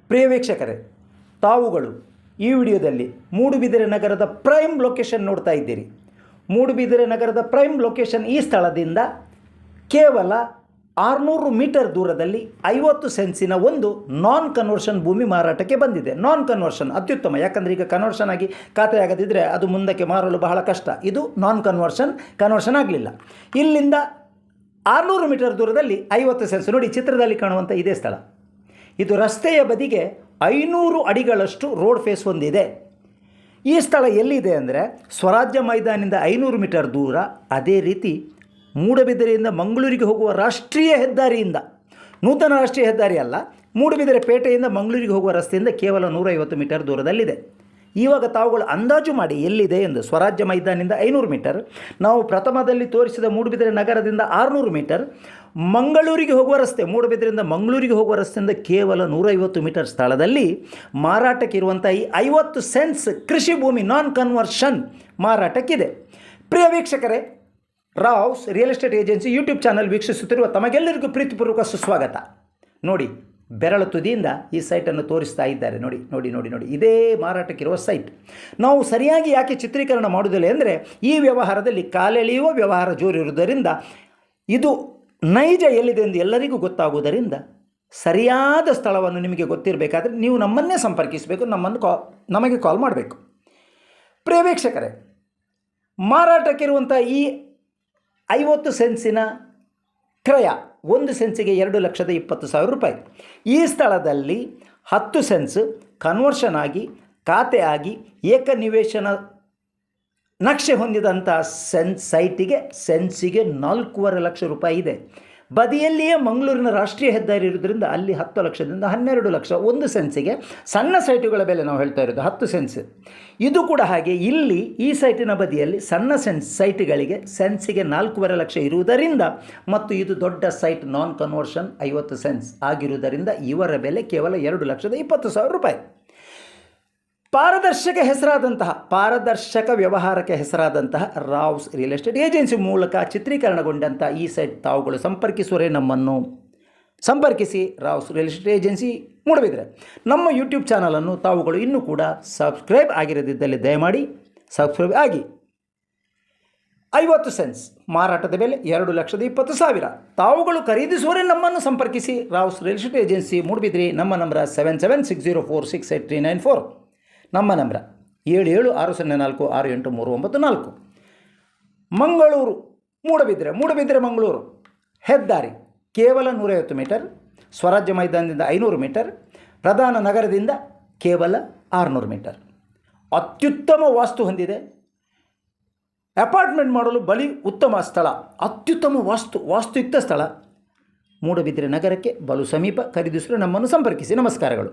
ಪ್ರಿಯ ವೀಕ್ಷಕರೇ, ತಾವುಗಳು ಈ ವಿಡಿಯೋದಲ್ಲಿ ಮೂಡುಬಿದಿರೆ ನಗರದ ಪ್ರೈಮ್ ಲೊಕೇಶನ್ ನೋಡ್ತಾ ಇದ್ದೀರಿ. ಮೂಡುಬಿದಿರೆ ನಗರದ ಪ್ರೈಮ್ ಲೊಕೇಶನ್ ಈ ಸ್ಥಳದಿಂದ ಕೇವಲ 600 ಮೀಟರ್ ದೂರದಲ್ಲಿ 50 ಸೆನ್ಸಿನ ಒಂದು ನಾನ್ ಕನ್ವರ್ಷನ್ ಭೂಮಿ ಮಾರಾಟಕ್ಕೆ ಬಂದಿದೆ. ನಾನ್ ಕನ್ವರ್ಷನ್ ಅತ್ಯುತ್ತಮ, ಯಾಕಂದರೆ ಈಗ ಕನ್ವರ್ಷನ್ ಆಗಿ ಖಾತೆ ಆಗದಿದ್ದರೆ ಅದು ಮುಂದಕ್ಕೆ ಮಾರಲು ಬಹಳ ಕಷ್ಟ. ಇದು ನಾನ್ ಕನ್ವರ್ಷನ್ ಆಗಲಿಲ್ಲ. ಇಲ್ಲಿಂದ 600 ಮೀಟರ್ ದೂರದಲ್ಲಿ 50 ಸೆನ್ಸ್. ನೋಡಿ, ಚಿತ್ರದಲ್ಲಿ ಕಾಣುವಂಥ ಇದೇ ಸ್ಥಳ. ಇದು ರಸ್ತೆಯ ಬದಿಗೆ 500 ಅಡಿಗಳಷ್ಟು ರೋಡ್ ಫೇಸ್ ಹೊಂದಿದೆ. ಈ ಸ್ಥಳ ಎಲ್ಲಿದೆ ಅಂದರೆ ಸ್ವರಾಜ್ಯ ಮೈದಾನಿಂದ 500 ಮೀಟರ್ ದೂರ, ಅದೇ ರೀತಿ ಮೂಡುಬಿದಿರೆಯಿಂದ ಮಂಗಳೂರಿಗೆ ಹೋಗುವ ರಾಷ್ಟ್ರೀಯ ಹೆದ್ದಾರಿಯಿಂದ, ನೂತನ ರಾಷ್ಟ್ರೀಯ ಹೆದ್ದಾರಿ ಅಲ್ಲ, ಮೂಡುಬಿದಿರೆ ಪೇಟೆಯಿಂದ ಮಂಗಳೂರಿಗೆ ಹೋಗುವ ರಸ್ತೆಯಿಂದ ಕೇವಲ 150 ಮೀಟರ್ ದೂರದಲ್ಲಿದೆ. ಇವಾಗ ತಾವುಗಳು ಅಂದಾಜು ಮಾಡಿ ಎಲ್ಲಿದೆ ಎಂದು. ಸ್ವರಾಜ್ಯ ಮೈದಾನಿಂದ 500 ಮೀಟರ್, ನಾವು ಪ್ರಥಮದಲ್ಲಿ ತೋರಿಸಿದ ಮೂಡುಬಿದಿರೆ ನಗರದಿಂದ 600 ಮೀಟರ್, ಮಂಗಳೂರಿಗೆ ಹೋಗುವ ರಸ್ತೆ, ಮೂಡುಬಿದಿರೆಯಿಂದ ಮಂಗಳೂರಿಗೆ ಹೋಗುವ ರಸ್ತೆಯಿಂದ ಕೇವಲ 150 ಮೀಟರ್ ಸ್ಥಳದಲ್ಲಿ ಮಾರಾಟಕ್ಕಿರುವಂಥ ಈ 50 ಸೆನ್ಸ್ ಕೃಷಿ ಭೂಮಿ ನಾನ್ ಕನ್ವರ್ಷನ್ ಮಾರಾಟಕ್ಕಿದೆ. ಪ್ರಿಯ ವೀಕ್ಷಕರೇ, Rao's real estate agency YouTube channel ವೀಕ್ಷಿಸುತ್ತಿರುವ ತಮಗೆಲ್ಲರಿಗೂ ಪ್ರೀತಿಪೂರ್ವಕ ಸುಸ್ವಾಗತ. ನೋಡಿ, ಬೆರಳು ತುದಿಯಿಂದ ಈ ಸೈಟನ್ನು ತೋರಿಸ್ತಾ ಇದ್ದಾರೆ. ನೋಡಿ ನೋಡಿ ನೋಡಿ ನೋಡಿ ಇದೇ ಮಾರಾಟಕ್ಕಿರುವ ಸೈಟ್. ನಾವು ಸರಿಯಾಗಿ ಯಾಕೆ ಚಿತ್ರೀಕರಣ ಮಾಡುವುದಿಲ್ಲ ಅಂದರೆ, ಈ ವ್ಯವಹಾರದಲ್ಲಿ ಕಾಲೆಳೆಯುವ ವ್ಯವಹಾರ ಜೋರಿರುವುದರಿಂದ, ಇದು ನೈಜ ಎಲ್ಲಿದೆ ಎಂದು ಎಲ್ಲರಿಗೂ ಗೊತ್ತಾಗುವುದರಿಂದ, ಸರಿಯಾದ ಸ್ಥಳವನ್ನು ನಿಮಗೆ ಗೊತ್ತಿರಬೇಕಾದ್ರೆ ನೀವು ನಮ್ಮನ್ನೇ ಸಂಪರ್ಕಿಸಬೇಕು, ನಮಗೆ ಕಾಲ್ ಮಾಡಬೇಕು. ಪ್ರಿಯ ವೀಕ್ಷಕರೇ, ಮಾರಾಟಕ್ಕಿರುವಂಥ ಈ 50 ಸೆನ್ಸಿನ ಕ್ರಯ, 1 ಸೆನ್ಸಿಗೆ 2,20,000 ರೂಪಾಯಿ. ಈ ಸ್ಥಳದಲ್ಲಿ 10 ಸೆನ್ಸ್ ಕನ್ವರ್ಷನ್ ಆಗಿ ಖಾತೆ ಆಗಿ ಏಕನಿವೇಶನ ನಕ್ಷೆ ಹೊಂದಿದಂಥ ಸೈಟಿಗೆ ಸೆನ್ಸಿಗೆ 4.5 ಲಕ್ಷ ರೂಪಾಯಿ ಇದೆ. ಬದಿಯಲ್ಲಿಯೇ ಮಂಗಳೂರಿನ ರಾಷ್ಟ್ರೀಯ ಹೆದ್ದಾರಿ ಇರೋದ್ರಿಂದ ಅಲ್ಲಿ 10 ಲಕ್ಷದಿಂದ 12 ಲಕ್ಷ 1 ಸೆನ್ಸಿಗೆ. ಸಣ್ಣ ಸೈಟುಗಳ ಬೆಲೆ ನಾವು ಹೇಳ್ತಾ ಇರೋದು 10 ಸೆನ್ಸ್. ಇದು ಕೂಡ ಹಾಗೆ. ಇಲ್ಲಿ ಈ ಸೈಟಿನ ಬದಿಯಲ್ಲಿ ಸಣ್ಣ ಸೈಟ್ಗಳಿಗೆ ಸೆನ್ಸಿಗೆ 4.5 ಲಕ್ಷ ಇರುವುದರಿಂದ, ಮತ್ತು ಇದು ದೊಡ್ಡ ಸೈಟ್ ನಾನ್ ಕನ್ವರ್ಷನ್ 50 ಸೆನ್ಸ್ ಆಗಿರುವುದರಿಂದ ಇವರ ಬೆಲೆ ಕೇವಲ 2,20,000 ರೂಪಾಯಿ. ಪಾರದರ್ಶಕ ವ್ಯವಹಾರಕ್ಕೆ ಹೆಸರಾದಂತಹ ರಾವ್ಸ್ ರಿಯಲ್ ಎಸ್ಟೇಟ್ ಏಜೆನ್ಸಿ ಮೂಲಕ ಚಿತ್ರೀಕರಣಗೊಂಡಂಥ ಈ ಸೈಟ್ ತಾವುಗಳು ಸಂಪರ್ಕಿಸುವರೆ ನಮ್ಮನ್ನು ಸಂಪರ್ಕಿಸಿ. Rao's real estate agency Moodbidri. ನಮ್ಮ ಯೂಟ್ಯೂಬ್ ಚಾನಲನ್ನು ತಾವುಗಳು ಇನ್ನೂ ಕೂಡ ಸಬ್ಸ್ಕ್ರೈಬ್ ಆಗಿರದಿದ್ದಲ್ಲಿ ದಯಮಾಡಿ ಸಬ್ಸ್ಕ್ರೈಬ್ ಆಗಿ. 50 ಸೆನ್ಸ್ ಮಾರಾಟದ ಬೆಲೆ 2,20,000. ತಾವುಗಳು ಖರೀದಿಸುವರೆ ನಮ್ಮನ್ನು ಸಂಪರ್ಕಿಸಿ. Rao's real estate agency Moodbidri. ನಮ್ಮ ನಂಬರ್ 7760468394. ನಮ್ಮ ನಂಬರ್ 7760468394. ಮಂಗಳೂರು ಮೂಡುಬಿದಿರೆ ಮಂಗಳೂರು ಹೆದ್ದಾರಿ ಕೇವಲ 150 ಮೀಟರ್, ಸ್ವರಾಜ್ಯ ಮೈದಾನದಿಂದ 500 ಮೀಟರ್, ಪ್ರಧಾನ ನಗರದಿಂದ ಕೇವಲ 600 ಮೀಟರ್. ಅತ್ಯುತ್ತಮ ವಾಸ್ತು ಹೊಂದಿದೆ. ಅಪಾರ್ಟ್ಮೆಂಟ್ ಮಾಡಲು ಬಳಿ ಉತ್ತಮ ಸ್ಥಳ, ಅತ್ಯುತ್ತಮ ವಾಸ್ತುಯುಕ್ತ ಸ್ಥಳ. ಮೂಡುಬಿದಿರೆ ನಗರಕ್ಕೆ ಬಲು ಸಮೀಪ. ಖರೀದಿಸಲು ನಮ್ಮನ್ನು ಸಂಪರ್ಕಿಸಿ. ನಮಸ್ಕಾರಗಳು.